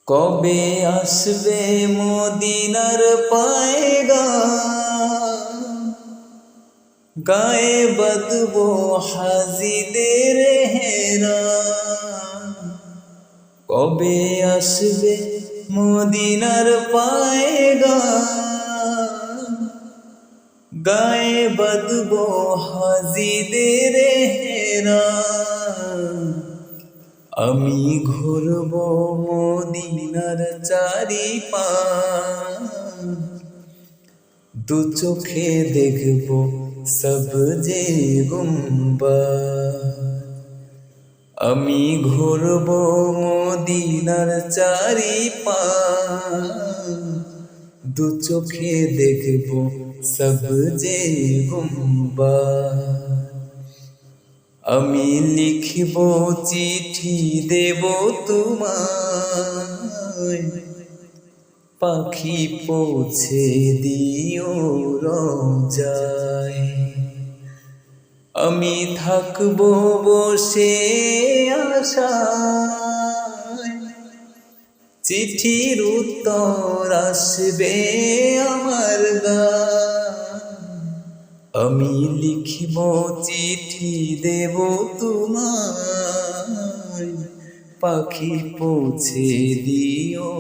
কবে আসবে মদিনার পায়গাম, গায়ে বাঁধবো হাজিদের হেরাম। কবে আসবে মদিনার পায়গাম, গায়ে বাঁধবো হাজিদের হেরাম। আমি ঘুরব মদিনার চারিপাশ, দু চোখে দেখব সবজে গুম্বাদ। আমি ঘুরব মদিনার চারিপাশ, দু চোখে দেখব সবজে গুম্বাদ। আমি লিখব চিঠি দেব তোমায়, পাখি পৌঁছে দিও রোজায়। আমি থাকব বসে আশায়, চিঠির উত্তর আসবে আমার গায়। আমি লিখব চিঠি দেব তোমায়, পাখি পৌঁছে দিও